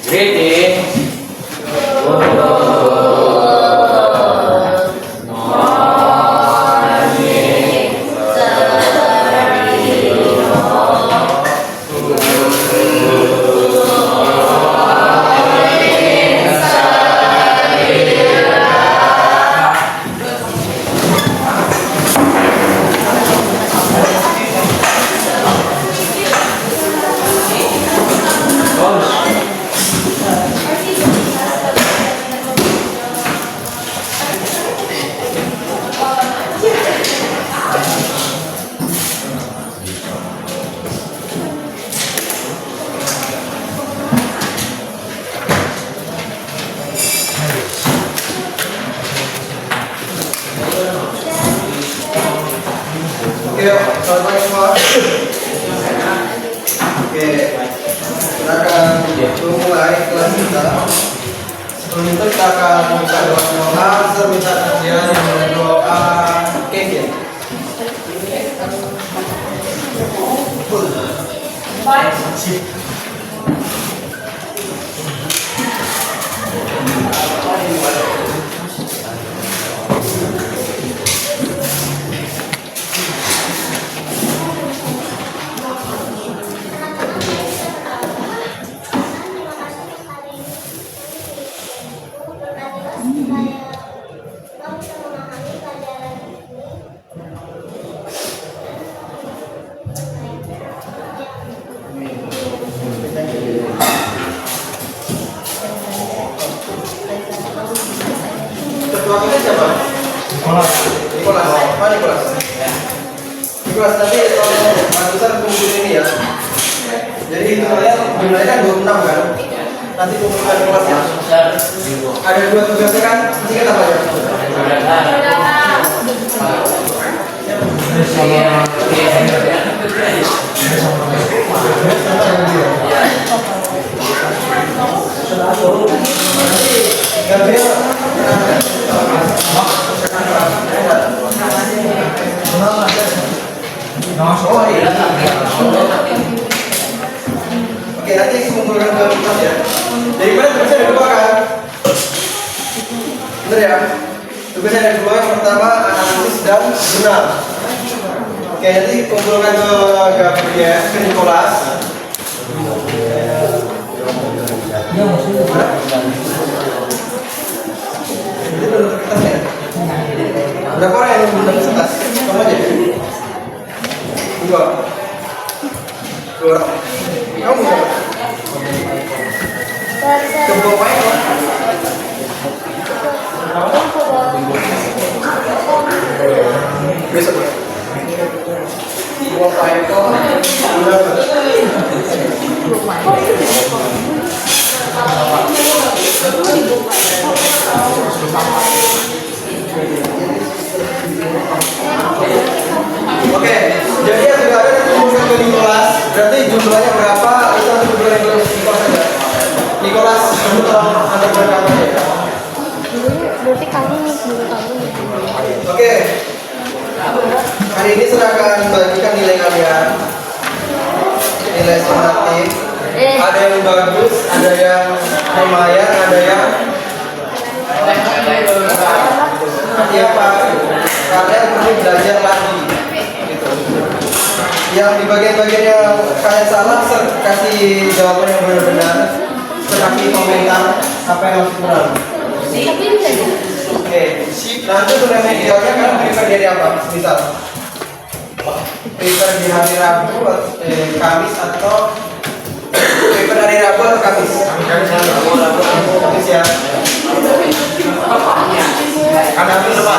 Greetings. Oke, selamat pagi semua. Oke, kita akan mulai kelas kita. Sebelum itu kita akan minta doa, minta kajian yang berdoa Kevin. Ketua kita siapa? Nikolas. Pak Nikolas. Nikolas, nanti kalau ratusan kumpul ini ya. Jadi jumlahnya kan 26 kan? Nanti kumpulkan kelasnya. Ada 2 tugasnya kan? Singkat apa ya? Gabriel. Oke, nanti kumpulkan ke kelas ya. Jadi mana tugasnya ada 2 kan? Bener ya? Tugasnya ada 2, yang pertama analisis dan jurnal. Oke, nanti kumpulkan ke Gabriel, ke Nikolas. Jadi belum kertasnya. Berapa orang yang belum kertas? Kamu aja. 2. Kamu berapa? Coba main. Besok. 2 main kok. Oke, jadi yang sudah ada kumpulkan ke Nikolas. Berarti jumlahnya berapa? Itu nanti kumpulkan ke Nikolas saja. Nikolas, kamu tolong antar berapa ya? Berarti kami nih, kami. Oke. Hari ini saya akan bagikan nilai kalian. Nilai sumatif. Ada yang bagus, ada yang lumayan, ada yang artinya apa? Kalian perlu belajar lagi gitu. Yang di bagian-bagian yang kalian salah, kasih jawaban yang benar-benar, kasih komentar apa yang masih kurang. Oke, nanti untuk remedialnya kan prepare dari apa? Misal prepare di hari Rabu, Kamis atau prepare hari Rabu atau Kamis? Kamis ya. Karena Kamis apa?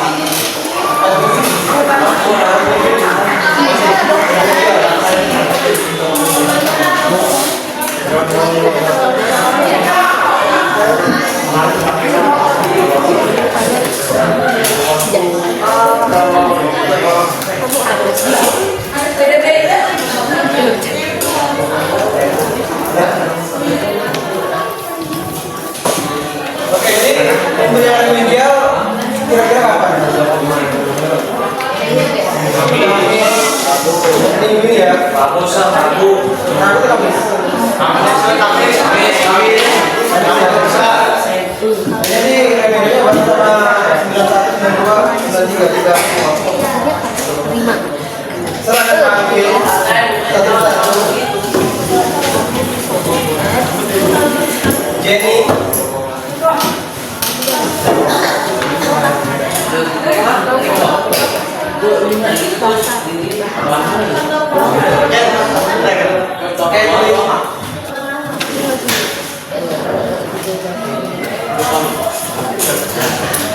Oke, ini pemberian remedial kira-kira kapan? Ini ya. Rabu. Kamis. juga kita Lima. serahkan panggil satu-satu. Jenny.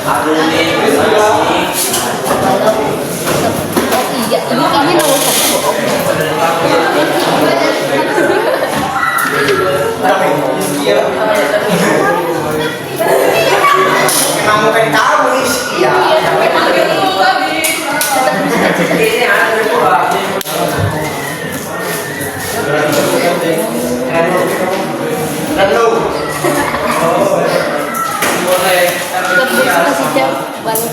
Aduh nih, Oh iya, ini nomor satu. Kamu kan tahu iya. ini ada dua. Lalu Boleh. Terus kasih jam balas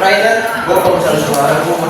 Ryan, gue kalau misalnya suara gue mau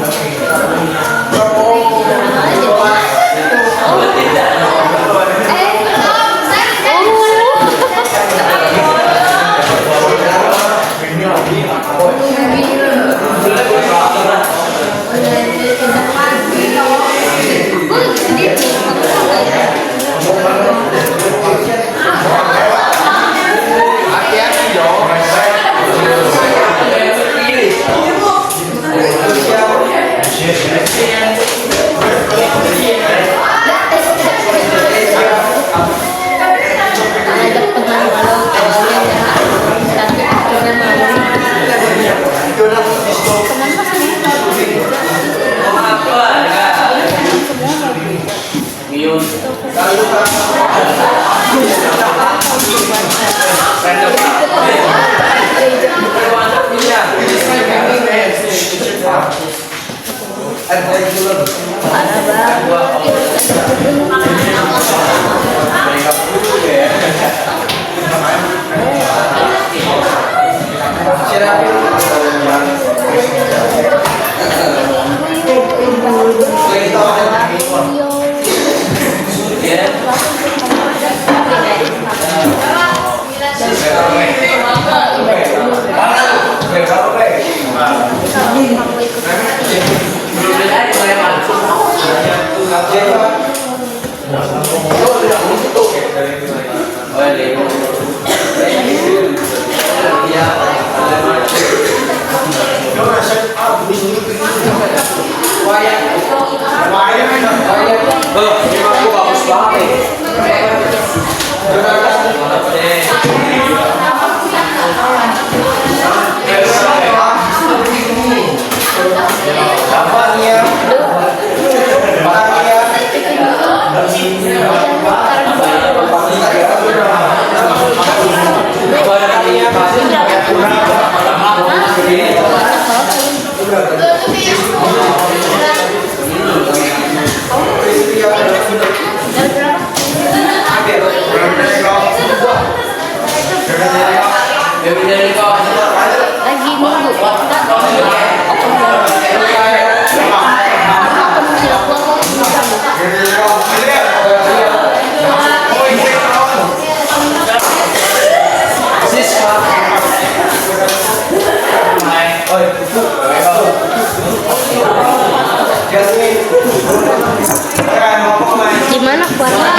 Gimana kuarnya?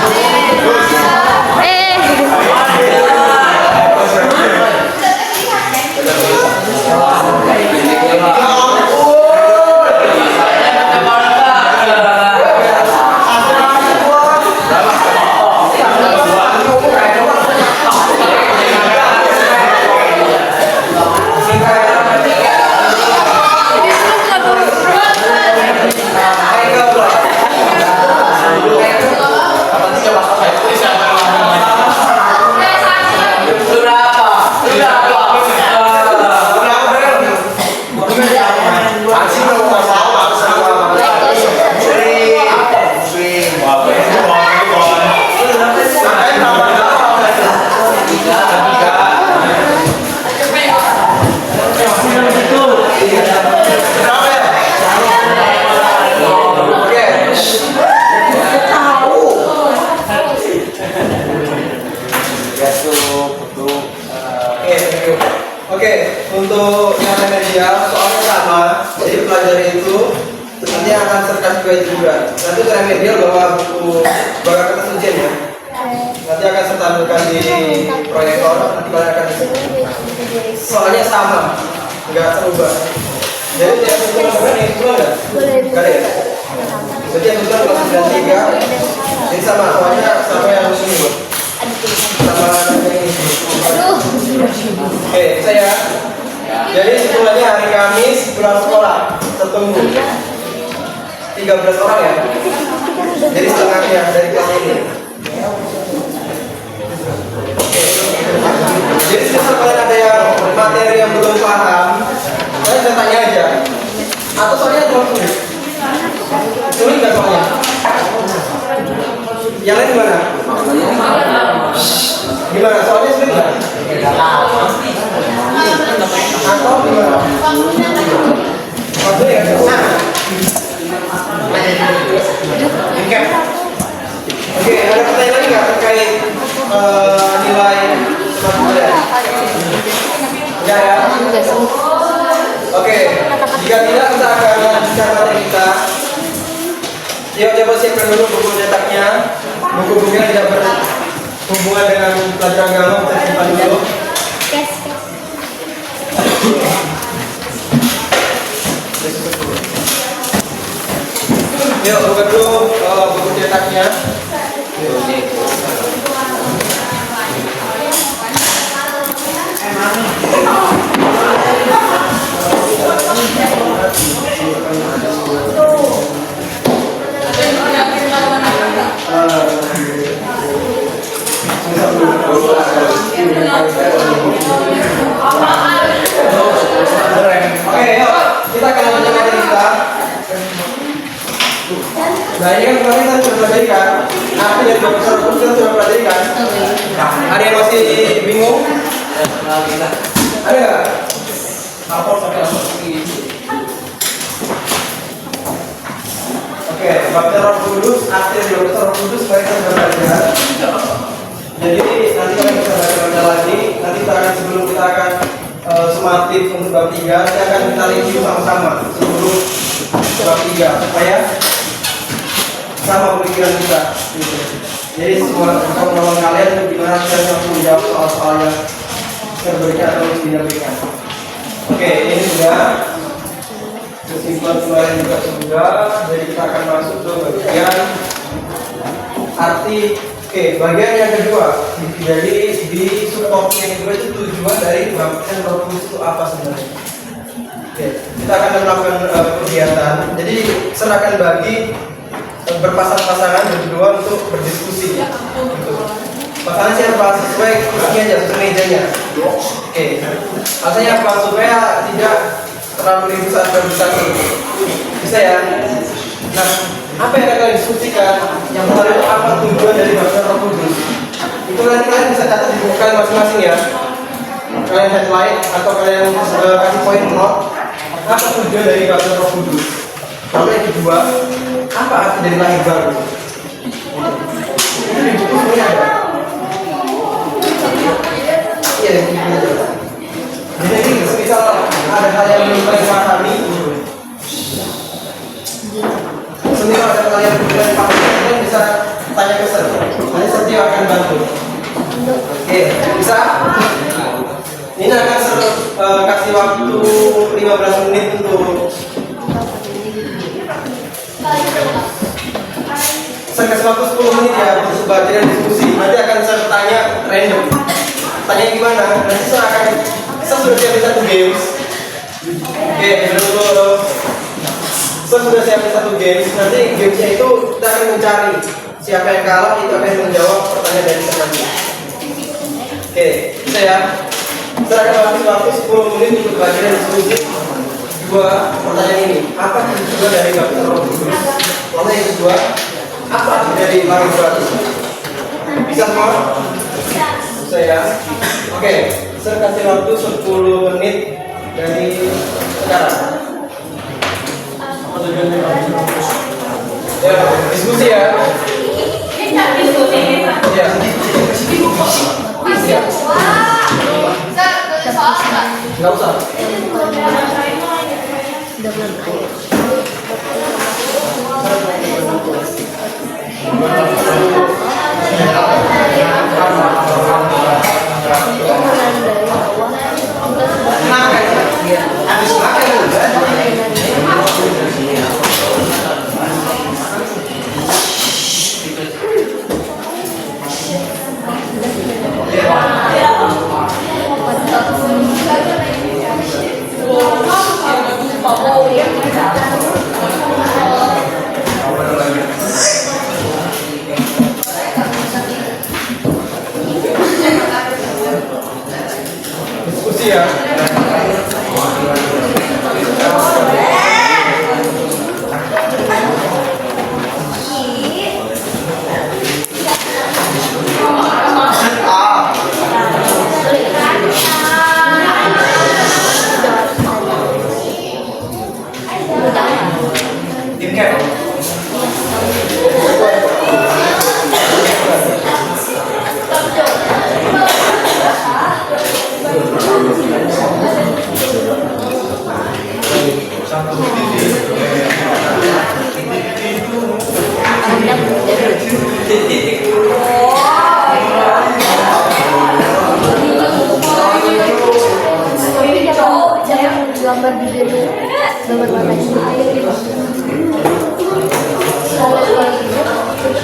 untuk yang remedial soalnya sama, jadi pelajari itu nanti akan serkas guide juga. Nanti untuk remedial bawa buku kertas ujian ya. Nanti akan saya tampilkan di proyektor, nanti kalian akan soalnya sama, nggak berubah. Jadi yang sekolah kalian yang sekolah nggak? Nggak ada ya? Jadi yang sekolah kelas 93, jadi sama, soalnya sama yang ini bu. Sama yang ini. Oke, saya. Jadi sekolahnya hari Kamis pulang sekolah, tertunggu 13 orang ya. Jadi setengahnya dari kelas ini. Jadi misal kalian ada yang materi yang belum paham, kalian bisa tanya aja. Atau soalnya sulit? Sulit nggak soalnya? Yang lain gimana? Gimana? Soalnya sulit nggak? Atau gimana? Maksudnya ya? Oke, ada pertanyaan lagi nggak terkait nilai semata? Enggak ya? Oke, jika tidak kita akan lanjutkan materi kita. Yuk coba siapkan dulu buku cetaknya. Buku-bukunya tidak berhubungan dengan pelajaran agama, kita simpan dulu. Yuk buka dulu buku cetaknya. Oke, yuk kita akan lanjutkan materi kita. Nah ini kan kemarin kita sudah pelajari kan. Arti dari profesor pun kita sudah pelajari kan. Ada yang masih bingung? Ada nggak? Oke, bab Roh Kudus, arti dari Roh Kudus mari kita belajar. Jadi nanti kalian bisa baca lagi. Nanti kita akan sebelum kita akan sumatif untuk bab 3, kita akan kita review sama-sama sebelum bab 3 supaya sama pemikiran kita. Jadi semua kawan-kawan kalian itu gimana kita bisa menjawab soal-soal yang saya berikan atau tidak berikan. Oke, ini sudah kesimpulan kemarin juga sudah. Jadi kita akan masuk ke bagian arti. Oke, bagian yang kedua. Jadi di subtopik yang kedua itu tujuan dari baptisan Roh Kudus itu apa sebenarnya? Oke, kita akan melakukan kegiatan. Jadi serahkan bagi berpasang-pasangan berdua untuk berdiskusi. Pasangan siapa? Sesuai kursinya aja, sesuai mejanya. Oke, alasannya apa? Supaya tidak terlalu ribut saat berdiskusi. Bisa ya? Nah, apa yang akan kalian diskusikan? Yang pertama itu apa tujuan dari baptisan Roh Kudus? Itu nanti kalian bisa catat di buku kalian masing-masing ya. Kalian headline atau kalian kasih poin note. Apa tujuan dari baptisan Roh Kudus? Lalu yang kedua, apa arti dari lahir baru? Itu di buku semuanya ada. Iya, di buku ada. Jadi misal ada hal yang belum kalian pahami, semisal ada hal yang belum kalian pahami, kalian bisa tanya ke Sir. Nanti Sir dia akan bantu. Oke, bisa? Ini akan Sir kasih waktu 15 menit untuk saya kasih waktu 10 menit ya untuk baca dan diskusi. Nanti akan saya tanya random. Tanya gimana? Nanti saya sudah siapin satu games. Oke, dulu. Saya sudah siapin satu games. Nanti gamesnya itu kita akan mencari siapa yang kalah itu akan menjawab pertanyaan dari saya nanti. Oke, bisa ya. Saya akan waktu 10 menit untuk baca dan diskusi dua pertanyaan ini. Apa tujuan dari baptisan Roh Kudus? Lalu yang kedua, apa dari lahir baru? Bisa semua? Bisa ya? Oke, saya kasih waktu 10 menit dari sekarang. Ya, diskusi ya. Ya. Ya. Nggak usah. Iya. Gambar di biru, gambar warna hitam. Kalau coklatnya kita ganti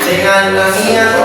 Dengan nangian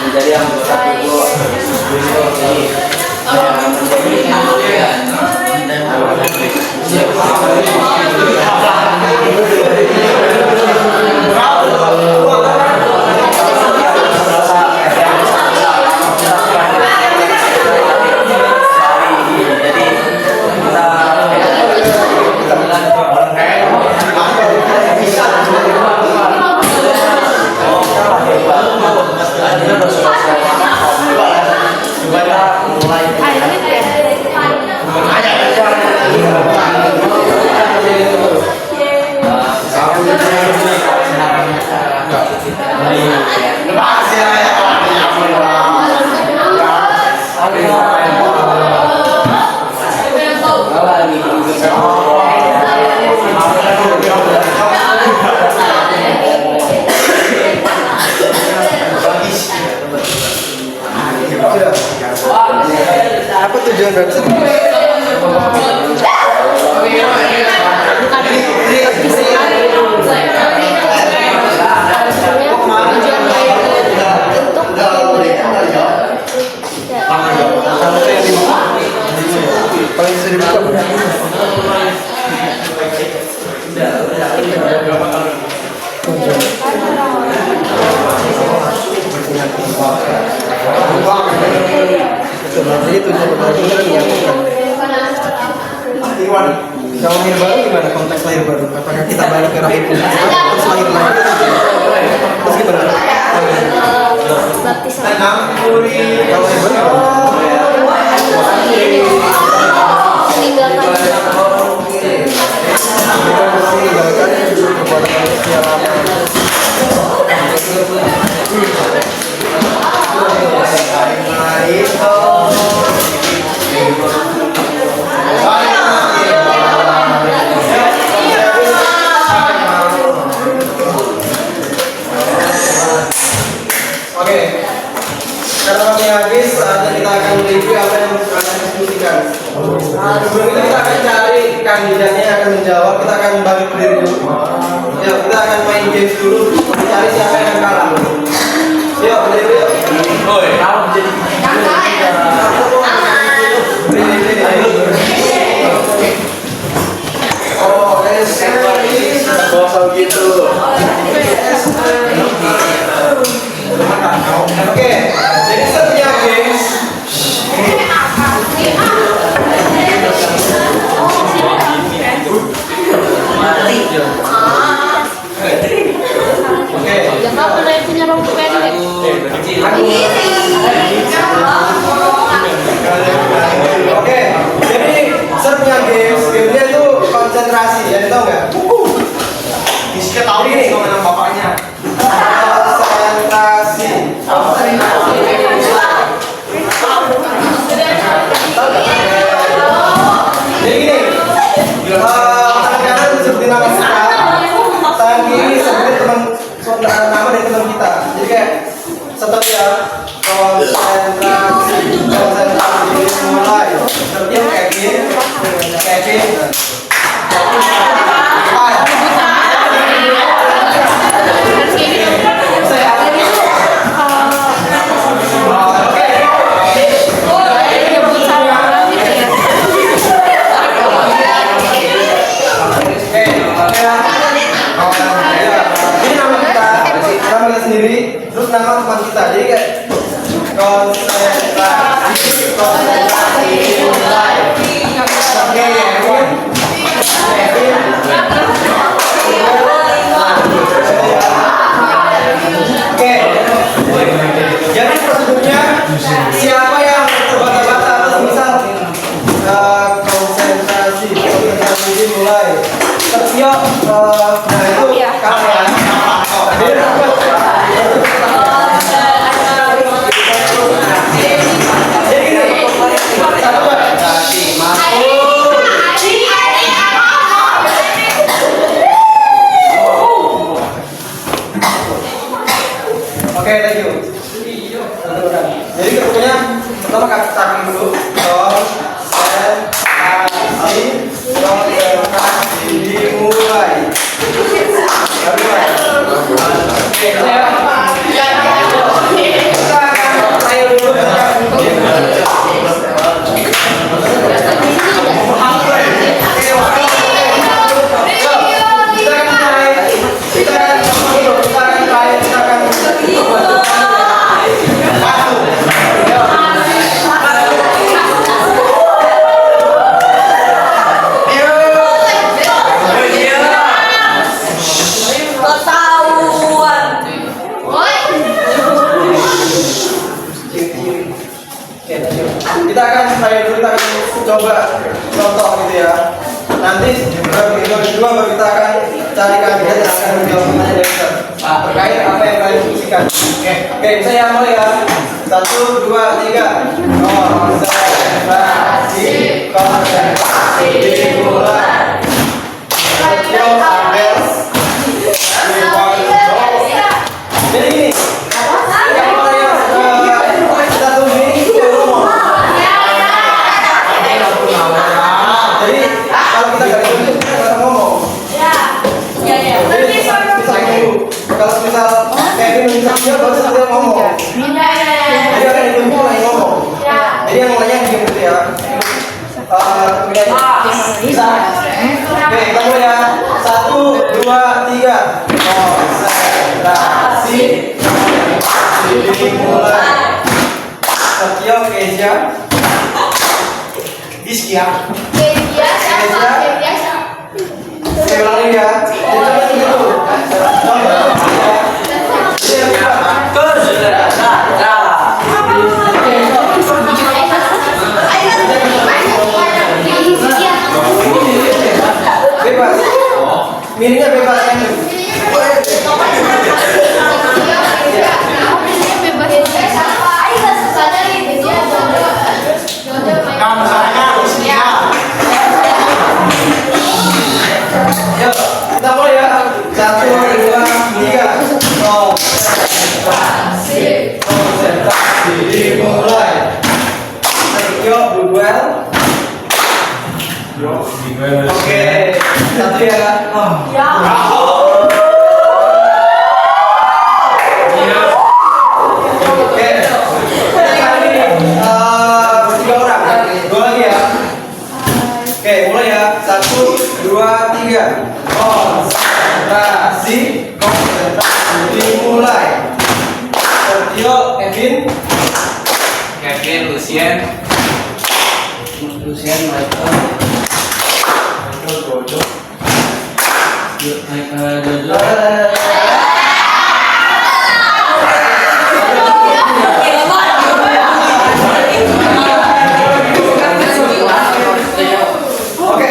menjadi anggota apa tujuan website? Paling sering buka. Jadi tujuan benar-benar yang kalau lahir baru gimana konteks lahir baru? Apakah kita balik ke rahim terus lahir lagi? Terus gimana? Baptisan. Kalau lahir baru Meninggalkan kepada manusia lama. Oke, karena waktunya habis, saatnya kita akan mereview apa yang kalian diskusikan. Sebelum itu kita akan cari kandidatnya yang akan menjawab. Kita akan bagi berdiri dulu. Ya, kita akan main games dulu. Cari siapa yang akan kalah. Yuk, berdiri yuk. Oh, gitu. Oke, jadi setiap games jangan pernah punya rambut pendek. terbata-bata terus misal konsentrasi mulai tertiup nah itu kamera jadi gini satu oke, thank you. Jadi ketuanya pertama kaki dulu. Konsentrasi dimulai. Oke, saya dulu. Kita akan coba contoh gitu ya. Nanti kedua baru kita akan cari kandidat yang akan menjawab pertanyaan terkait apa yang kalian diskusikan. Oke, saya mulai ya. 1, 2, 3. Konsentrasi dimulai. Jadi gini. Kalau misal Kevin dia baru saja ngomong. Jadi akan ditunjuk lagi ngomong. Jadi yang mulainya diam gitu ya. Kemudian bisa. Oke, kita mulai ya. 1, 2, 3. Konsentrasi dimulai. Satyo, Kezia, Iskia. Saya ulangi ya. Bebas. Miringnya bebas kan? Yuk, kita mulai ya. 1, 2, 3. Konsentrasi dimulai. Yuk, duel. Oke, satu ya. Oke, kali ini 3 orang. 2 lagi ya. Oke, mulai ya. 1, 2, 3. Konsentrasi dimulai. Sergio, Kevin, Lucien, Michael, Jojo. Oke,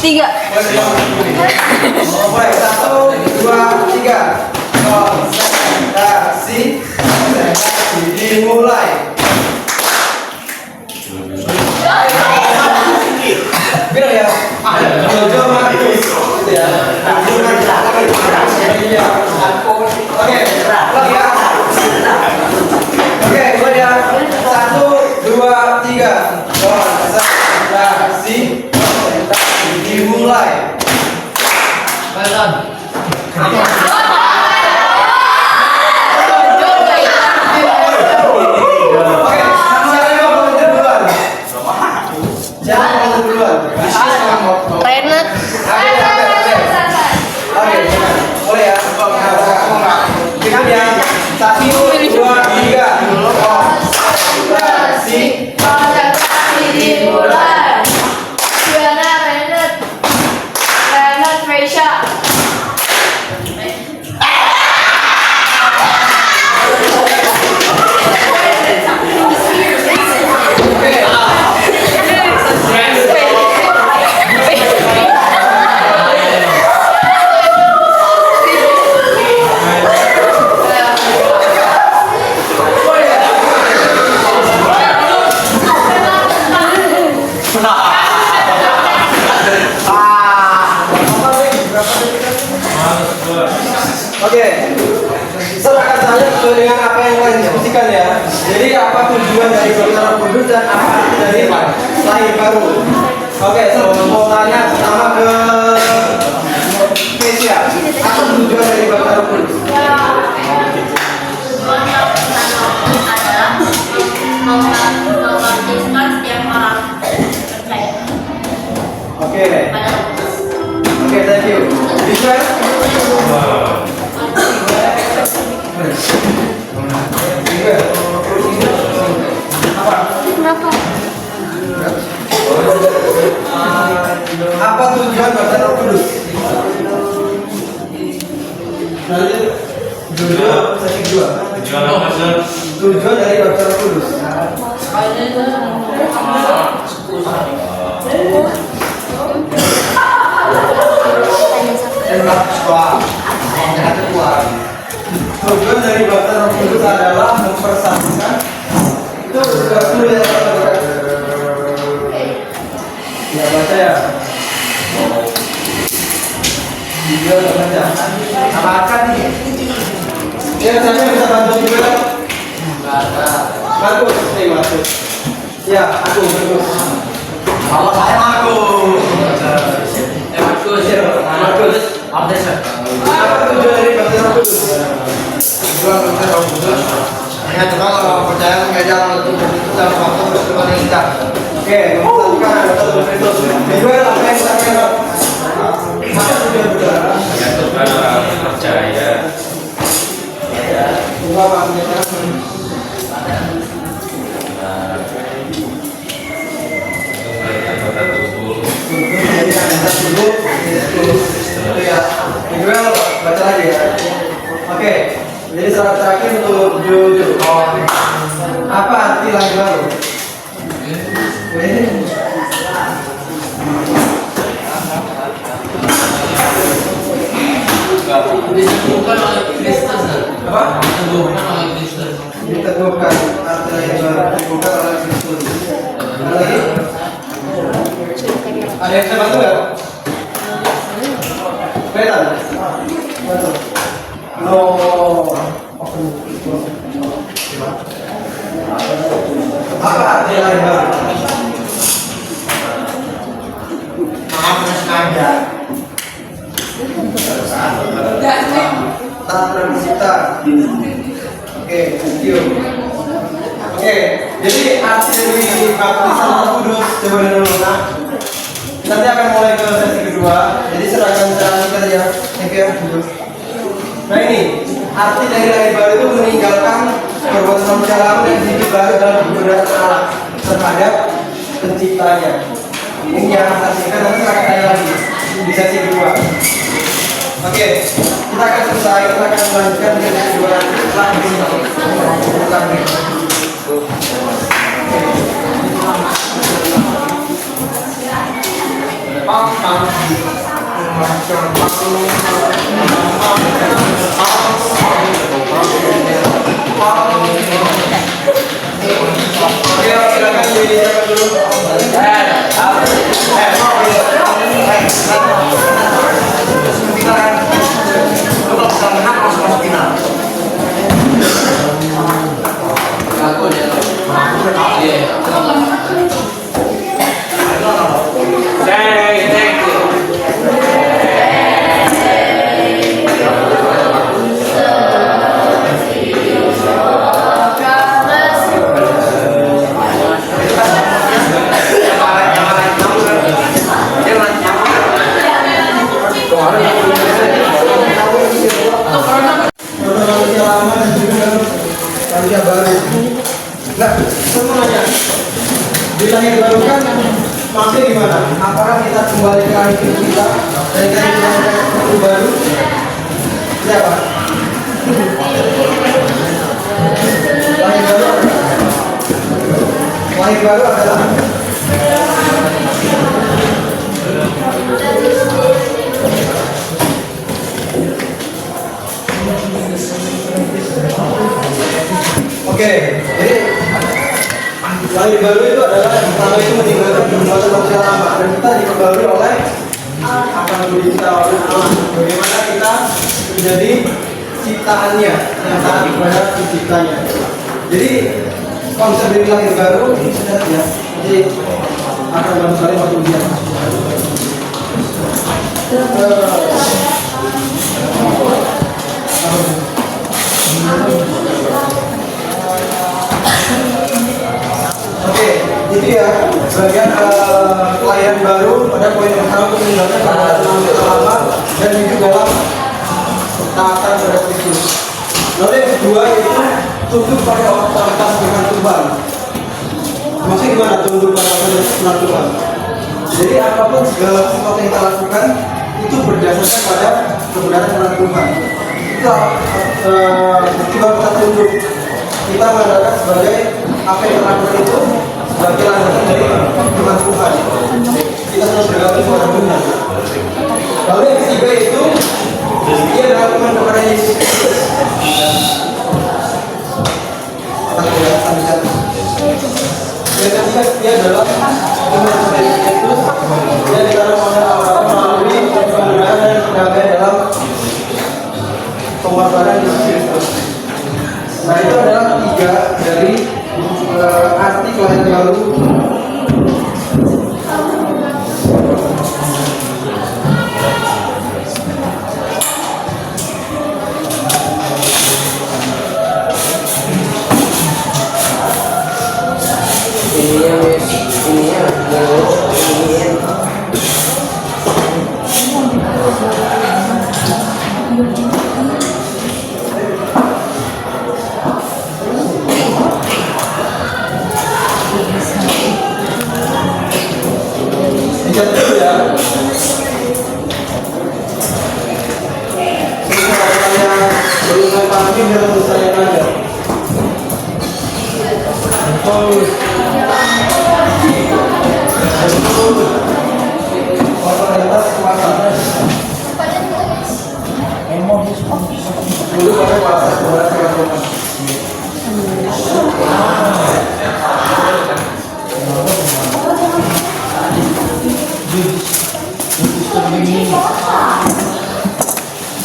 Tiga. Mulai 1, 2, 3. Konsentrasi dimulai. Bilang ya. Jojo Marcus. Gitu ya. Oke, lagi ya. Oke, mulai ya. 1, 2, 3. Konsentrasi dimulai. Renat. Oke, boleh ya. Kita ya. 1, 2, 3. Konsentrasi dimulai. Juara Renat. Renat Freisha. Oke, serahkan saja sesuai dengan apa yang kalian diskusikan ya. Jadi apa tujuan dari Dokter Kudus dan apa arti dari lahir baru? Oke, saya mau tanya pertama ke Kesia. Apa tujuan dari Dokter Kudus? Membaptiskan setiap orang percaya. Oke, thank you. Bisa? Kenapa? Apa tujuan Dokter Kudus? Tujuan dari Dokter Kudus. Tujuan dari Dokter Kudus adalah mempersatukan. Itu sudah tulis ya, baca ya. Video baca. Apa nih? Ya, saya bisa bantu juga. Bagus, bagus. Ya, aku bagus. Kalau saya bagus. Bagus. Apa tujuan dari Dokter Kudus? Tujuan Dokter Kudus hanya cuma kalau percaya mengajar untuk dalam waktu bersama kita. Oke, mempersatukan Dokter Kudus. Juga apa yang kita kira? Apa tujuan juga? Menyatukan orang percaya. Bukan maksudnya. Kota tubuh. Ya, juga baca lagi ya. Oke, jadi syarat terakhir untuk jujur. Apa arti lahir baru? Disembuhkan oleh Kristus. Apa? Disembuhkan oleh Kristus. Diteguhkan arti lahir baru diteguhkan oleh Kristus. Ada lagi? Ada yang bisa bantu nggak? Kelihatan? Bantu. No. Apa arti lahir baru? Maaf sengaja. Tak tercipta. Oke, thank you. Oke, jadi arti dari baptisan Roh Kudus coba dulu. Nah, nanti akan mulai ke sesi kedua. Jadi serahkan secara singkat ya. Thank you. Nah ini arti dari lahir baru itu meninggalkan perbuatan manusia lama dan hidup baru dalam kebenaran Allah terhadap penciptanya. Ini yang saksikan nanti akan tanya lagi di sesi kedua. Oke, kita akan selesai, kita akan melanjutkan di sesi kedua nanti setelah ini. Oke, silakan disiapkan dulu. Thank you. Manusia lama dan juga manusia baru. Nah, saya mau nanya, di lahir baru kan maksudnya gimana? Apakah kita kembali ke lahir kita dan kita hidup baru? Siapa? Lahir baru adalah lahir baru adalah oke, jadi lahir baru itu adalah yang pertama itu meninggalkan perbuatan manusia lama dan kita diperbarui oleh akan berbicara oleh Allah. Bagaimana kita menjadi ciptaannya yang taat kepada penciptanya. Jadi konsep dari lahir baru ini sudah ya. Jadi akan baru sekali waktu ujian. Oke, itu ya bagian kelahiran baru pada poin pertama meninggalkan keadaan lama dan hidup dalam taatan pada Kristus. Lalu yang kedua itu tunduk pada otoritas dengan Tuhan. Maksudnya gimana tunduk pada otoritas dengan Tuhan? Jadi apapun segala sesuatu yang kita lakukan itu berdasarkan pada kebenaran dengan Tuhan. Kita kita tunduk. Kita mengatakan sebagai apa yang kita lakukan itu sebagai landasan dari firman Tuhan. Kita harus bergantung pada Tuhan. Lalu yang ketiga itu dia adalah teman kepada Yesus. Yang ketiga dia adalah teman kepada Yesus. Dia dikatakan oleh Allah melalui kemudahan dan kedamaian dalam pengorbanan Yesus Kristus. Nah itu adalah tiga dari arti kelahiran baru.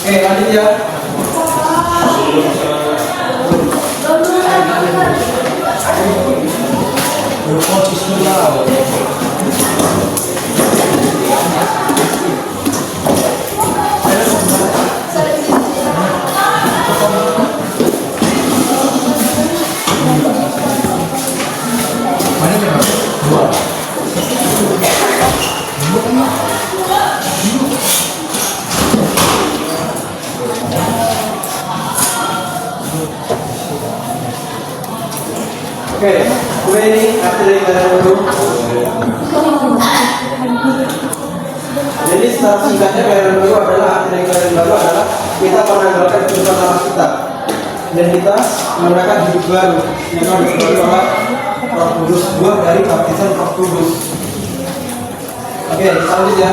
Oke, lanjut ya. Oke, gue ini arti dari kalian dulu. Jadi secara singkatnya kalian baru adalah arti dari kalian baru adalah kita menanggalkan kehidupan lama kita dan kita menggunakan hidup baru yang disebut oleh Roh Kudus, buah dari baptisan Roh Kudus. Oke, lanjut ya.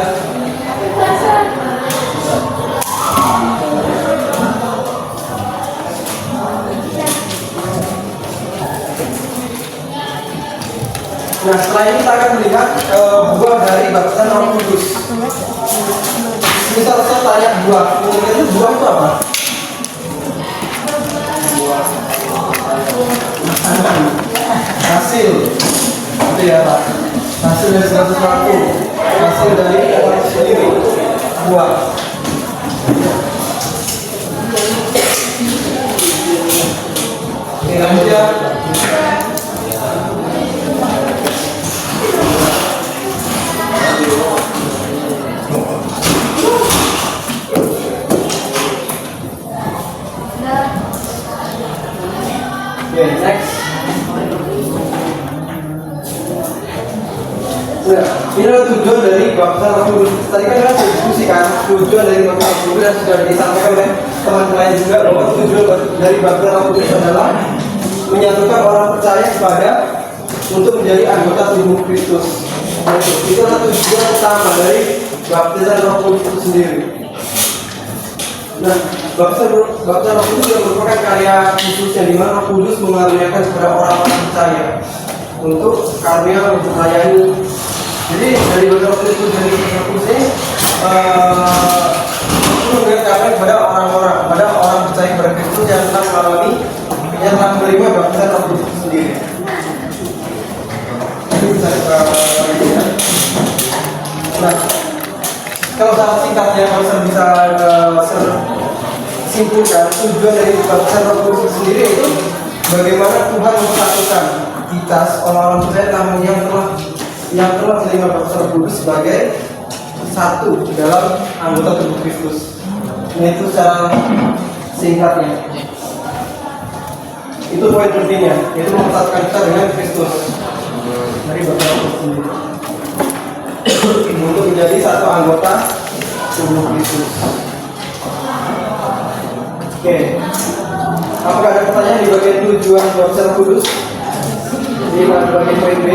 Nah, setelah ini kita akan melihat buah dari baptisan Roh Kudus. Misal saya tanya buah, menurut itu buah itu apa? Hasil, itu ya Pak. Hasil dari sesuatu, hasil dari orang sendiri, buah. Oke, lanjut ya. Oke, next. Nah, ini adalah tujuan dari baptisan Roh Kudus. Tadi kan kita diskusikan tujuan dari baptisan Roh Kudus dan sudah disampaikan oleh teman lain juga bahwa tujuan dari baptisan Roh Kudus adalah menyatukan orang percaya kepada untuk menjadi anggota tubuh Kristus. Itu adalah tujuan utama dari baptisan Roh Kudus itu sendiri. Nah, baptisan Roh Kudus juga merupakan karya khusus yang dimana Roh Kudus mengaruniakan kepada orang-orang percaya untuk karunia untuk melayani. Jadi dari baptisan Roh Kudus dari Roh Kudus ini memberikan karunia kepada orang-orang percaya kepada Kristus, yang telah mengalami, yang telah menerima baptisan Roh Kudus itu sendiri. Itu bisa nah, kalau secara singkatnya, kalau saya bisa simpulkan, tujuan dari baptisan Roh Kudus itu sendiri itu bagaimana Tuhan mempersatukan kita orang-orang percaya yang telah menerima baptisan Roh Kudus sebagai satu dalam anggota tubuh Kristus. Ini itu secara singkatnya. Itu poin pentingnya, yaitu mempersatukan kita dengan Kristus dari baptisan Roh Kudus sendiri untuk menjadi satu anggota tubuh Kristus. Oke, apakah ada pertanyaan di bagian tujuan baptisan Roh Kudus? Di bagian poin B.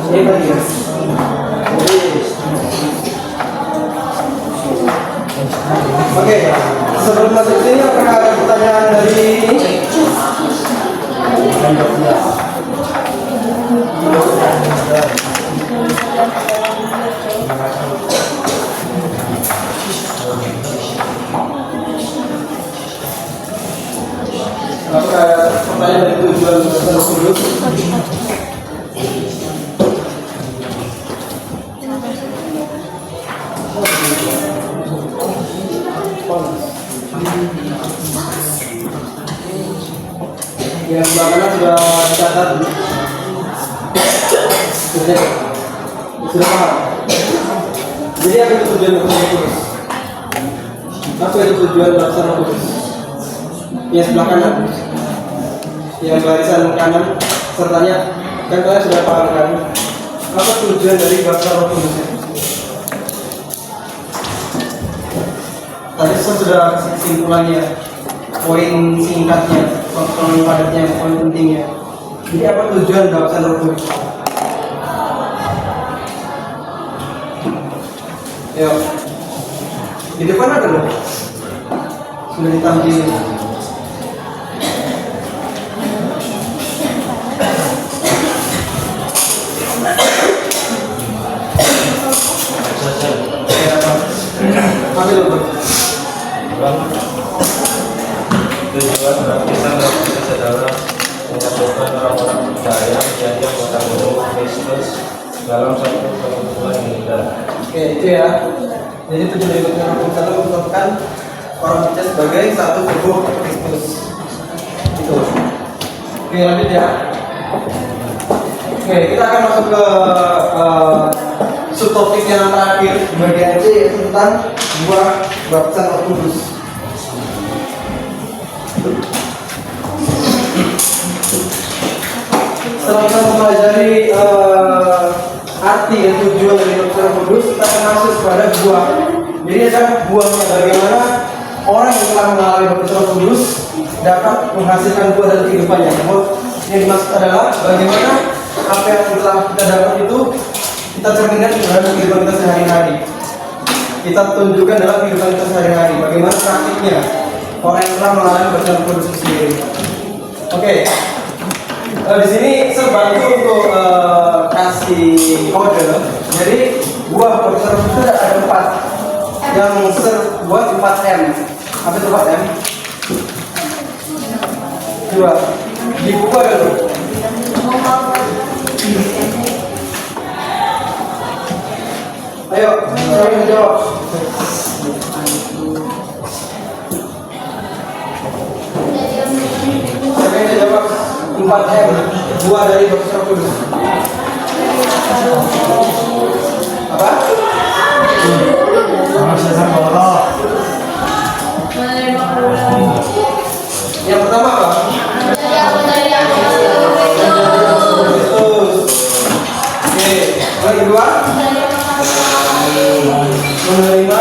Ini bagian. Oke, sebelum masuk sini apakah ada pertanyaan dari ini? Apakah ada pertanyaan dari tujuan Roh Kudus? Yang sebelah kanan sudah dicatat. Sudah paham? Jadi apa itu tujuan Roh Kudus? Apa itu tujuan baptisan Roh Kudus? Yang sebelah kanan, yang barisan kanan sertanya, kan kalian sudah paham kan? Apa tujuan dari baptisan Roh Kudus? Tadi saya sudah kesimpulannya, poin singkatnya, poin padatnya, poin pentingnya. Jadi apa tujuan baptisan Roh Kudus? Yuk, di depan ada loh, sudah ditampilin. Ambil loh. Tujuan baptisan Roh Kudus adalah menyatukan orang-orang percaya menjadi anggota tubuh Kristus dalam satu kesatuan yang indah. Oke, itu ya. Jadi tujuan dari baptisan Roh Kudus adalah menyatukan orang percaya sebagai satu tubuh Kristus. Itu. Oke, lanjut ya. Oke, kita akan masuk ke subtopik yang terakhir bagian C, yaitu tentang buah baptisan Roh Kudus. Setelah kita mempelajari arti dan tujuan dari baptisan Roh Kudus, kita akan masuk kepada buah. Jadi ada buahnya, bagaimana orang yang telah mengalami baptisan Roh Kudus dapat menghasilkan buah dalam kehidupannya. Yang dimaksud adalah bagaimana apa yang telah kita dapat itu kita cerminkan dalam kehidupan kita sehari-hari. Kita tunjukkan dalam kehidupan kita sehari-hari. Bagaimana praktiknya orang yang telah mengalami baptisan Roh Kudus sendiri. Oke. Di sini saya bantu untuk kasih kode. Jadi buah baptisan Roh Kudus ada 4. Yang buat 4M. Apa itu 4M? 2. Dibuka dulu. Ayo, siapa yang jawab? Siapa yang jawab? 4M, buah dari baptisan Roh Kudus. Apa? Yang pertama apa? Oke, yang kedua? Menerima.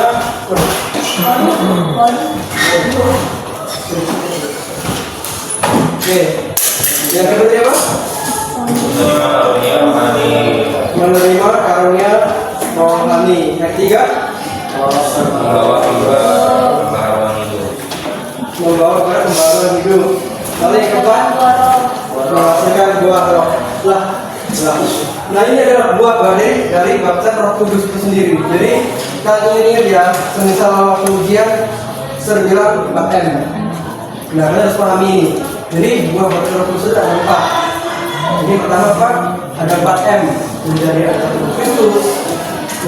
Oke, yang kedua apa? Menerima karunia rohani. Yang ketiga? Membawa pembaharuan hidup. Membawa kepada pembaharuan hidup. Lalu yang keempat, dengan buah roh. Nah ini adalah buah dari baptisan Roh Kudus itu sendiri. Jadi kalau ingat ya, semisal waktu ujian sering bilang 4M. Nah kalian harus pahami ini. Jadi buah baptisan Roh Kudus ada 4. Ini pertama apa? Ada 4M. Menjadi anak Kristus,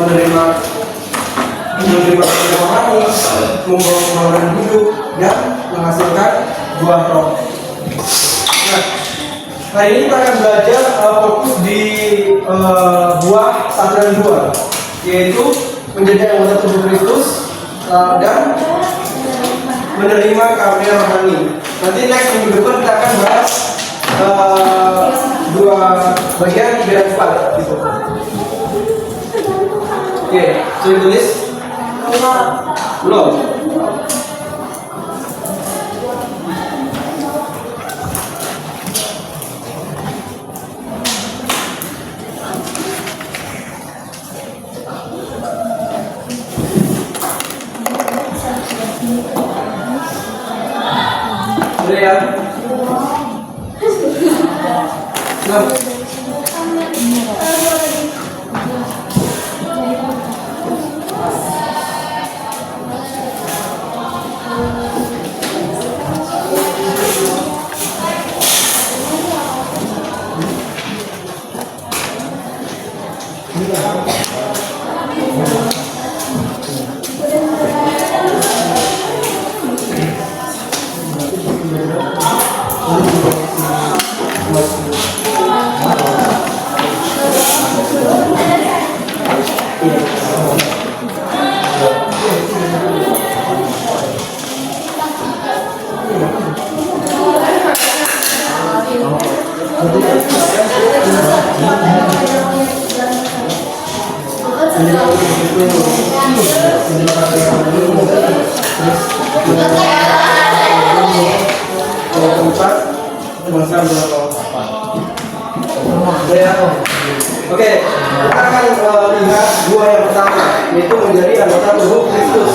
menerima rohani, membawa pengalaman hidup, dan menghasilkan buah roh. Nah, hari ini kita akan belajar fokus di buah 1 dan 2, yaitu menjadi anggota tubuh Kristus dan menerima karunia rohani. Nanti next minggu depan kita akan bahas 2 bagian 3 dan 4 gitu. Oke, sudah tulis? Belum. Sudah ya? Belum. Oke, kita akan lihat buah yang pertama, yaitu menjadi anggota tubuh Kristus.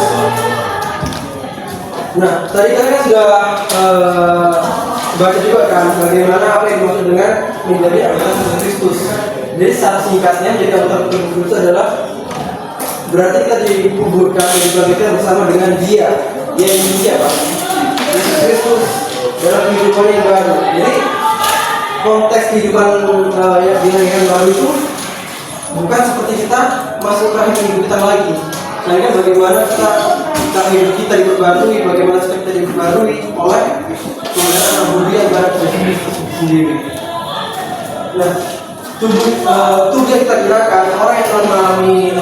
Nah, tadi kan sudah baca juga kan bagaimana apa yang dimaksud dengan menjadi anggota tubuh Kristus. Jadi secara singkatnya menjadi anggota tubuh Kristus adalah berarti kita dikuburkan kita bersama dengan Dia. Dia ini siapa? Yesus Kristus dalam kehidupan yang baru. Jadi konteks kehidupan yang dilahirkan baru itu bukan seperti kita masuk ke hidup kita lagi. Melainkan bagaimana hidup kita diperbarui, bagaimana kita diperbarui oleh kemuliaan Abu Dia barat Kristus sendiri. Nah, tubuh yang kita gunakan orang yang telah mengalami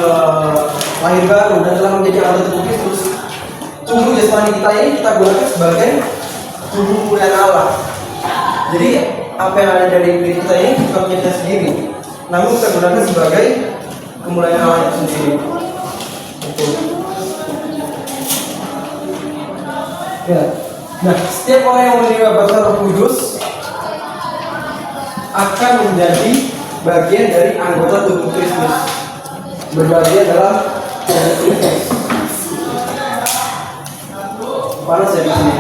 lahir baru dan telah menjadi anggota tubuh Kristus, tubuh jasmani kita ini kita gunakan sebagai tubuh kemuliaan Allah. Jadi apa yang ada dari diri kita ini bukan kita sendiri, namun kita gunakan sebagai kemuliaan Allah itu sendiri. Ya. Nah, setiap orang yang menerima baptisan Roh Kudus akan menjadi bagian dari anggota tubuh Kristus, berbagian dalam tubuh Kristus. Panas ya di sini.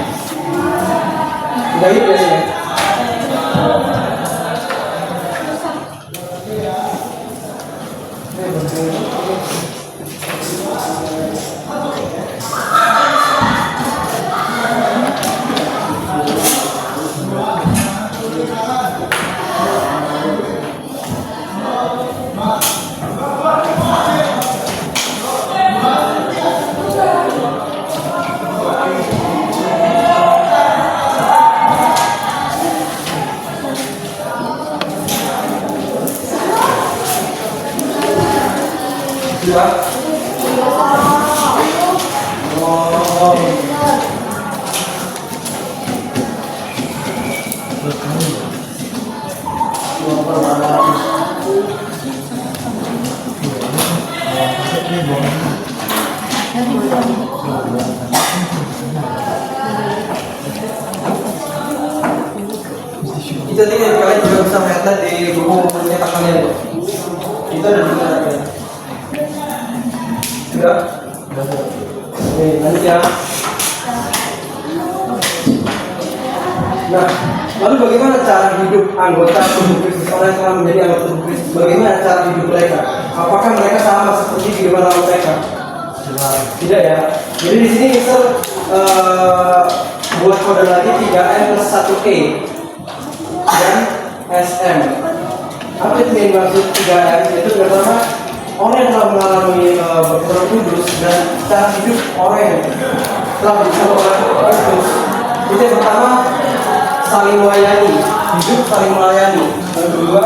Udah hidup ya sini. Itu tadi kalian juga bisa melihat di buku cetak kalian. Itu ada di mana? Sudah? Oke, lanjut ya. Nah, lalu bagaimana cara hidup anggota tubuh Kristus, orang yang telah menjadi anggota tubuh Kristus? Bagaimana cara hidup mereka? Apakah mereka sama seperti kehidupan lalu mereka? Tidak ya. Jadi di sini Mister buat kode lagi 3M plus 1E dan SM. Apa itu yang dimaksud 3M? Itu pertama orang yang telah mengalami berperan kudus dan cara hidup orang yang telah bersama orang Kristus. Itu yang pertama, saling melayani, hidup saling melayani. Yang kedua,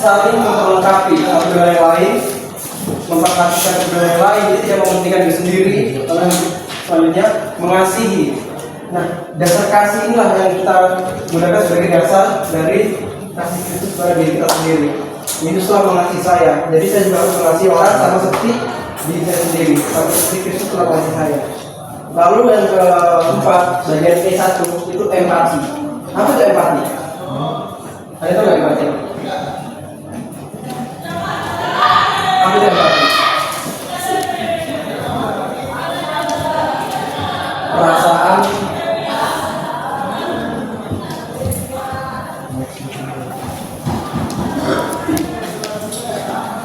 saling memperlengkapi satu dengan yang lain, memperhatikan kedua yang lain, jadi tidak mementingkan diri sendiri. Lalu selanjutnya, mengasihi. Nah, dasar kasih inilah yang kita gunakan sebagai dasar dari kasih Kristus pada diri kita sendiri. Yesuslah mengasihi saya, jadi saya juga harus mengasihi orang sama seperti diri saya sendiri, sama seperti Kristus telah mengasihi saya. Lalu yang keempat, bagian E1 itu empati. Apa itu empati? Ada tahu nggak empati? Apa itu empati? Perasaan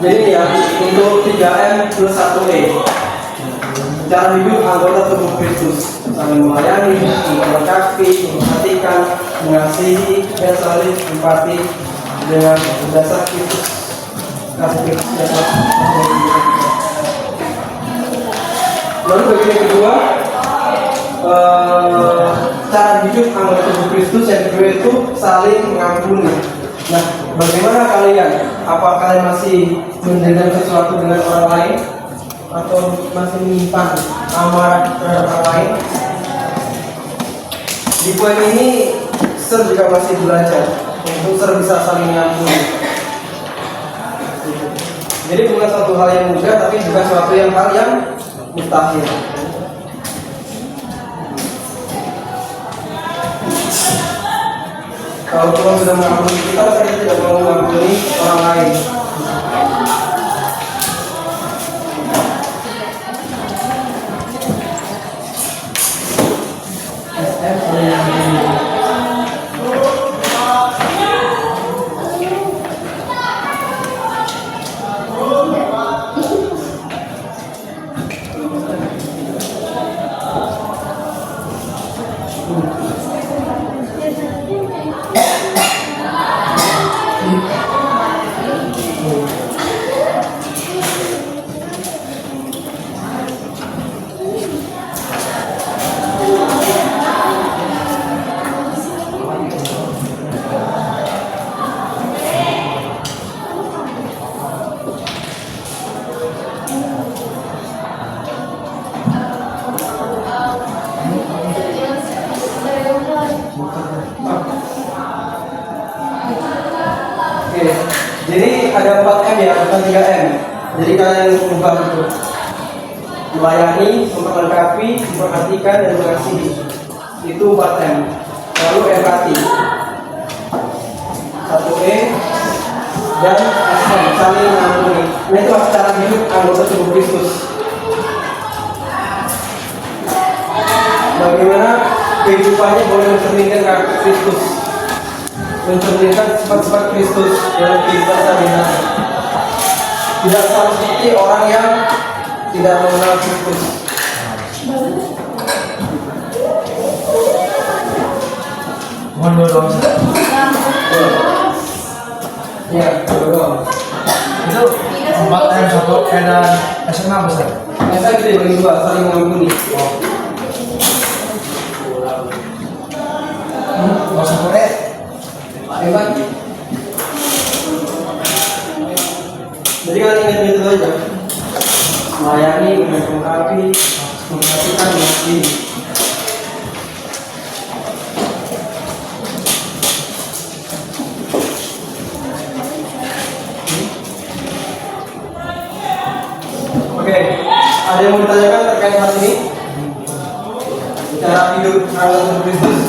jadi ya, untuk 3M plus 1E, cara hidup anggota tubuh Kristus, saling melayani, memperlengkapi, memperhatikan, mengasihi, dan saling empati dengan dasar Kristus, kasih Kristus dasar. Lalu bagian kedua, cara hidup anggota tubuh Kristus yang kedua itu saling mengampuni. Nah, bagaimana kalian? Apa kalian masih mendendam sesuatu dengan orang lain? Atau masih menyimpan amarah terhadap orang lain? Di poin ini, Sir juga masih belajar untuk Sir bisa saling mengampuni. Jadi bukan suatu hal yang mudah, tapi juga suatu hal yang mustahil. Kalau Tuhan sudah mengampuni kita, saya tidak mau mengampuni orang lain. Jadi ada 4M ya, bukan 3M. Jadi kalian ubah itu. Melayani, memperlengkapi, memperhatikan, dan mengasihi. Itu 4M. Lalu empati. 1E dan SM, saling mengampuni. Nah, itu cara hidup anggota tubuh Kristus. Bagaimana kehidupannya boleh mencerminkan karakter Kristus, mencerminkan sifat-sifat Kristus dalam kehidupan sehari-hari. Tidak sama seperti orang yang tidak mengenal Kristus. Mohon doang. Ya, doang. Itu 4M 1E dan SM besar. Saya tidak bagi dua, saling mengampuni. Kalau 1E Hebat. Jadi kalian ingat itu aja. Melayani, melengkapi, memperhatikan, mengasihi. Oke, ada yang mau ditanyakan terkait hal ini? Cara hidup anggota Kristus.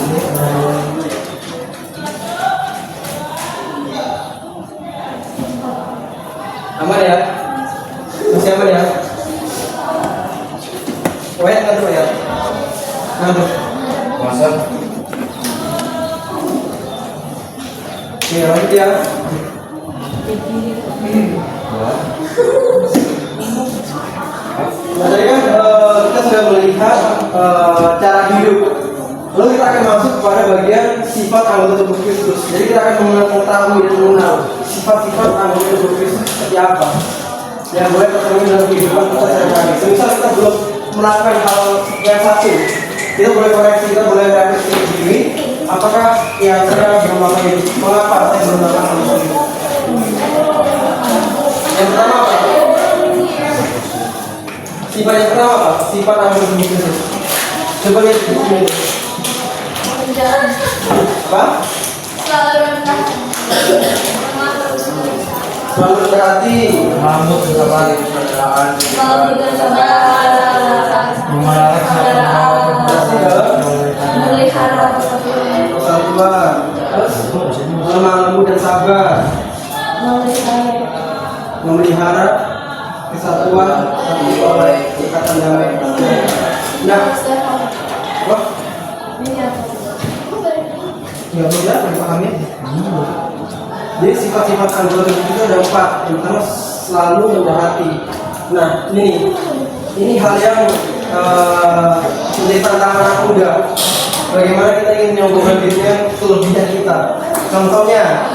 Aman ya? Masih aman ya? Wait, ngantuk ya? Ngantuk. Masa Oke, lanjut ya. Nah, tadi kan kita sudah melihat cara hidup. Lalu kita akan masuk kepada bagian sifat anggota tubuh Kristus. Jadi kita akan mengetahui dan mengenal sifat-sifat anggota tubuh Kristus seperti apa yang boleh tercermin dalam kehidupan kita sehari-hari. Semisal kita belum melakukan hal yang satu, kita boleh koreksi, kita boleh refleksi diri. Apakah ya saya belum melakukan itu? Mengapa saya belum melakukan hal itu? Yang pertama apa? Sifat yang pertama apa? Sifat anggota tubuh Kristus. Coba lihat di buku ini. Apa? Selalu berhati, Mahmud kesabaran, persaudaraan, Memelihara persatuan, lemah lembut dan sabar, memelihara kesatuan dan oleh ikatan damai. Nah, apa? Nggak mudah dipahami. Jadi sifat-sifat anggota tubuh itu ada 4. Yang pertama selalu rendah hati. Nah, ini hal yang menjadi tantangan anak muda. Bagaimana kita ingin menyombongkan dirinya kelebihan kita. Contohnya,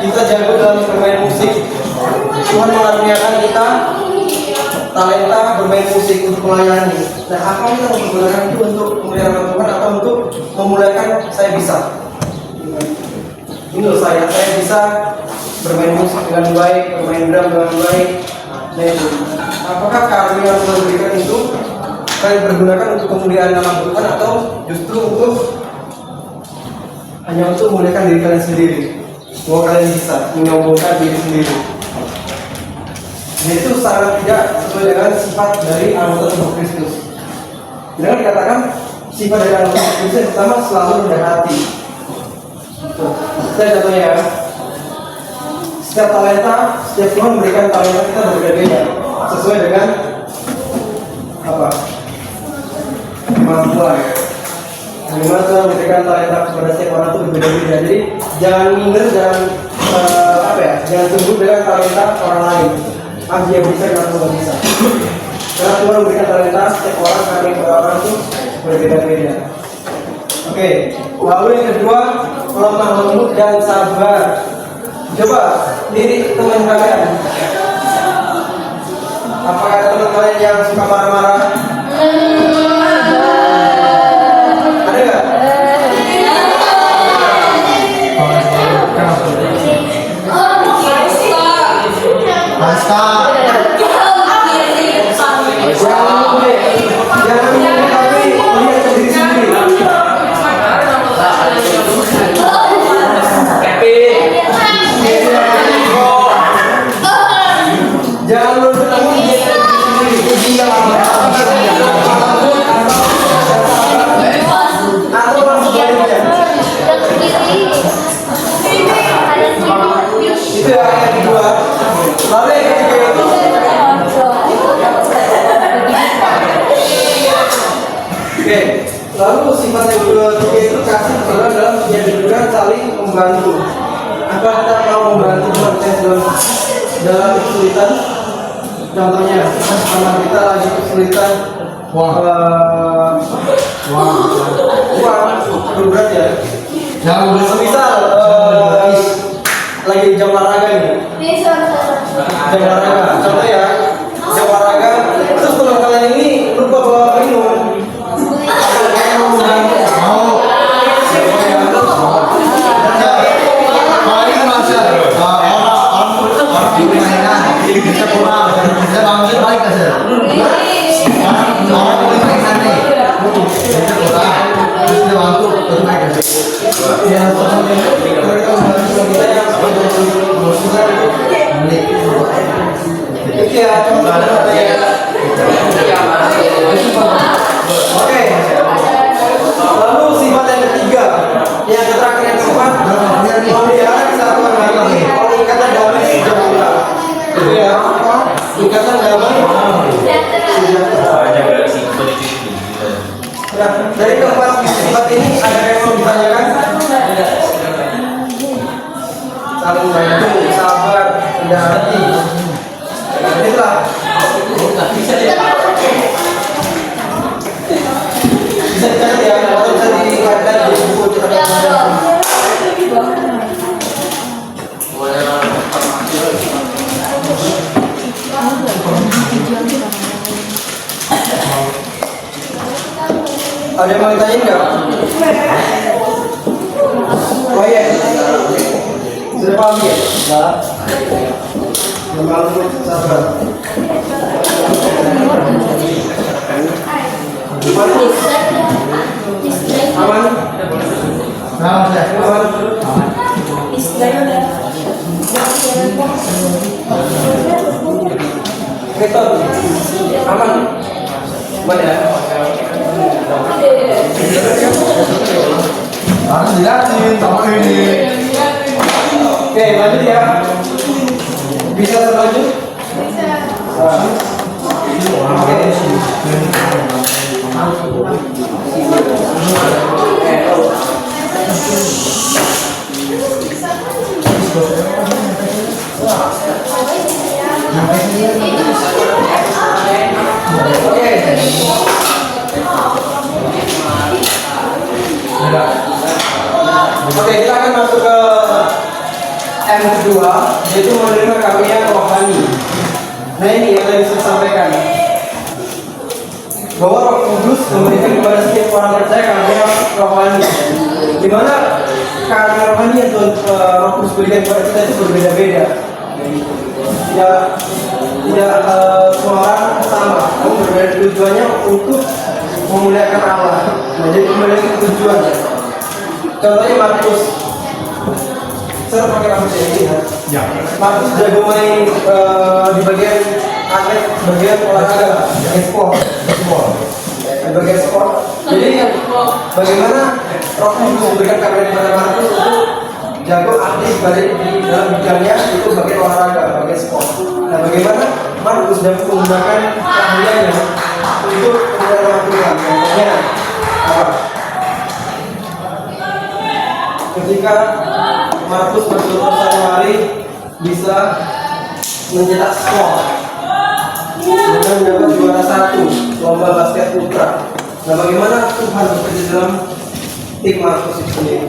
kita jago dalam bermain musik. Tuhan mengaruniakan kita talenta bermain musik untuk melayani. Nah, apa kita menggunakan itu untuk memuliakan Tuhan atau untuk memuliakan saya bisa? Ini loh saya bisa bermain musik dengan baik, bermain drum dengan baik. Nah, itu. Apakah karunia yang Tuhan berikan itu kalian pergunakan untuk kemuliaan nama Tuhan atau justru untuk hanya untuk memuliakan diri kalian sendiri? Bahwa kalian bisa menyombongkan diri sendiri. Jadi itu sangat tidak sesuai dengan sifat dari anggota tubuh Kristus. Dengan dikatakan sifat dari anggota tubuh Kristus yang pertama selalu rendah hati. Saya contohnya ya, setiap talenta, setiap Tuhan memberikan talenta kita berbeda-beda sesuai dengan apa? Kemampuan. Bagaimana Tuhan memberikan talenta kepada setiap orang itu berbeda-beda. Jadi jangan minder, jangan tunggu dengan talenta orang lain. Dia bisa, karena Tuhan bisa. Karena Tuhan memberikan talenta setiap orang karena orang itu berbeda-beda. Oke, lalu yang kedua, lemah lembut dan sabar. Coba lirik teman kalian. Apakah ada teman kalian yang suka marah-marah? Ada nggak? Jangan mengetahui lihat ke diri sendiri. Jangan lupa atau langsung baliknya. Itu yang kedua. Lalu yang ketiga itu oke. Lalu sifat yang ketiga itu kasih adalah dalam menjadikan saling membantu. Apa kita mau membantu teman dalam kesulitan? Contohnya, sama kita lagi kesulitan uang berat ya. Misal lagi jam olahraga nih. Jam olahraga, contoh ya. Jam olahraga, terus teman kalian ini lupa bawa minum. Oke. Lalu sifat yang ketiga, yang terakhir yang keempat, memelihara kesatuan hati oleh ikatan damai sejahtera. Itu ya, ikatan damai sejahtera. Nah, dari keempat sifat ini ada yang mau ditanyakan? saling bantu, sabar, rendah hati. Itulah. Bisa dicatat ya, atau bisa dikaitkan di buku catatan. Ada yang mau ditanya enggak? Oh iya. Sudah paham ya? Enggak. Memang sabar. Markus. Aman? Aman. Betul. Aman. Mana? Harus dilatih sama ini. Oke, lanjut ya. Bisa lanjut? Bisa. Oke. Oke, kita akan masuk ke M kedua, yaitu menerima karunia rohani. Nah ini yang tadi saya sampaikan, bahwa Roh Kudus memberikan kepada setiap orang percaya karunia rohani. Di mana karunia rohani yang Roh Kudus berikan kepada kita itu berbeda-beda. Tidak semua orang sama, namun berbeda tujuannya untuk memuliakan Allah. Nah, jadi memiliki tujuan. Contohnya Markus, saya pakai rambut ini ya. Markus jago main di bagian atlet, bagian olahraga, sport. Di bagian sport. Jadi bagaimana Roh Kudus memberikan karunia kepada Markus untuk jago aktif di dalam bidangnya itu bagian olahraga, bagian sport. Nah, bagaimana Markus dapat menggunakan karunia-Nya untuk kemuliaan Tuhan? Contohnya apa? Ketika Markus bertutur satu hari bisa mencetak skor dengan mendapat juara 1 lomba basket putra. Nah, bagaimana Tuhan bekerja dalam tim Markus itu sendiri?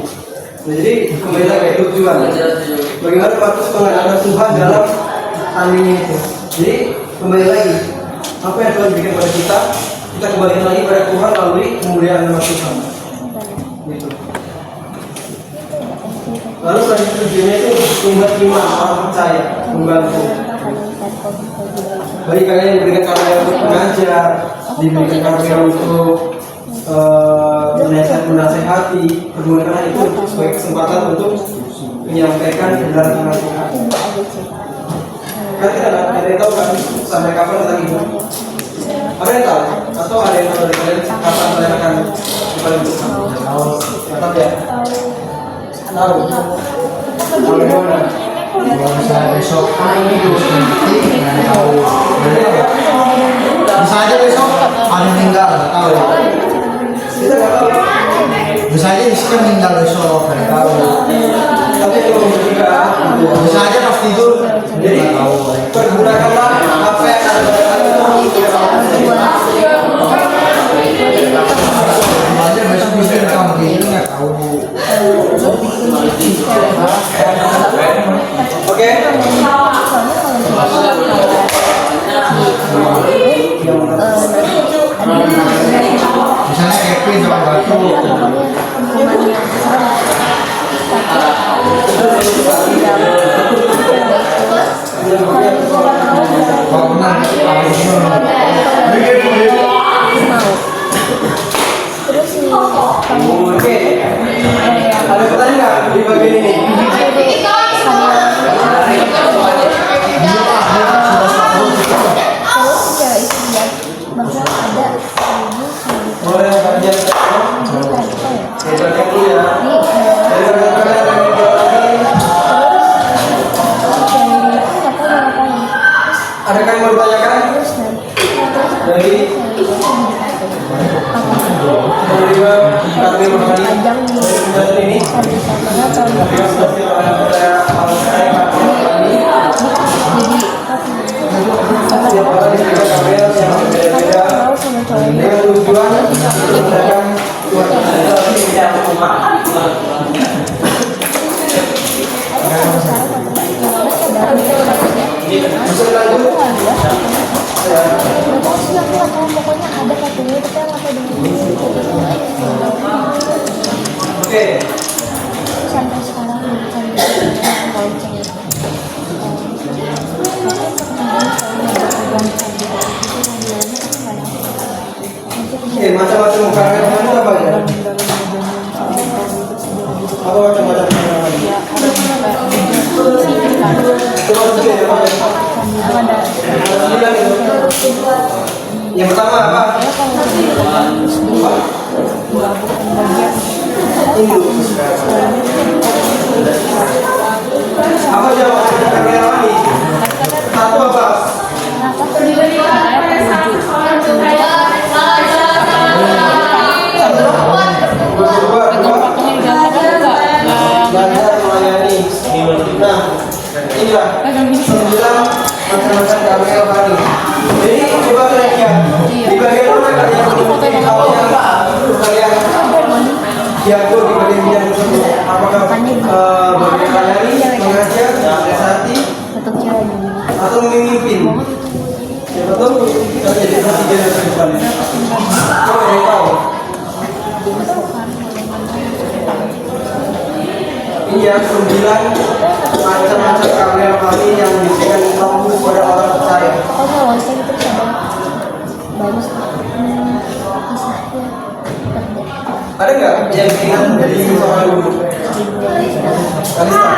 Nah, jadi kembali lagi tujuan. Bagaimana Markus mengandalkan Tuhan dalam tanding itu? Jadi kembali lagi, apa yang Tuhan berikan pada kita kembali lagi pada Tuhan melalui kemuliaan nama Tuhan. Gitu. Lalu selanjutnya tujuannya itu membuat iman orang percaya, membantu. Bagi kalian yang diberikan karunia untuk mengajar, diberikan karunia untuk menasehati, pergunakan itu sebagai kesempatan untuk menyampaikan kebenaran Tuhan. Kan kita ada yang tahu kan sampai kapan lagi? Ada yang tahu? Atau ada yang tahu dari kalian kapan kalian akan dipanggil Tuhan? Tetap ya. Tahu. Bagaimana? Kalau misalnya besok tahu. Bisa aja besok ada meninggal, tahu. Kita nggak tahu. Bisa aja bisa meninggal besok, nggak tahu. Tapi kalau ketika Bisa aja pas tidur, jadi pergunakanlah apa yang ada pada kalian untuk aja besok bisa kamu gini nggak tahu. Oke. Misalnya Kevin sama Batu. Oke. Ada pertanyaan di bagian ini? Boleh bagian dulu ya. Adakah yang mau ditanyakan? Dari menerima kartu rohani dari penjelasan ini? Oke. Sampai sekarang belum tahu saya. Oke, macam-macam kamera kamu apa ya? Apa macam-macam kamera? Coba sedikit ya, Pak. Yang pertama apa? Apa jawaban kamera ini? Satu apa? Belajar melayani. Nah, inilah 9 macam-macam kamera kami. Jadi coba kalian lihat di bagian mana kalian kalian jago di bagian bidang tersebut. Apakah bagian melayani, mengajar, menasihati, atau memimpin? Siapa tahu kita jadi presiden masa depan. Coba yang tahu. Ini yang 9 macam-macam kamera kami yang diberikan kamu kepada orang percaya. Oh, saya itu bagus. Ada nggak yang ingat dari seorang guru? Kalista.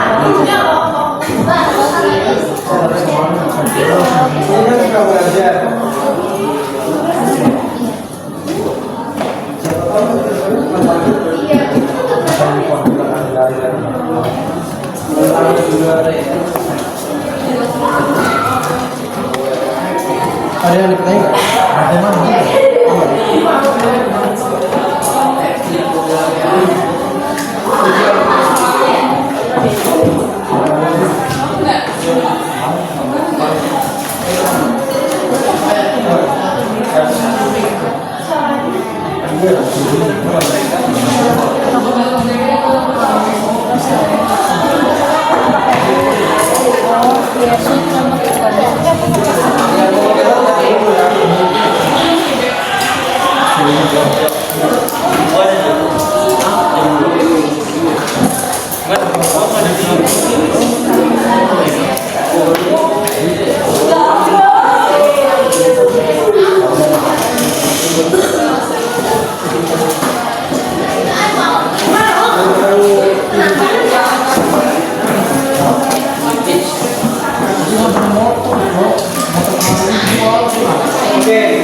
Ini kan suka belajar. Siapa tahu ada yang ditanya nggak? Ada mana? Oke.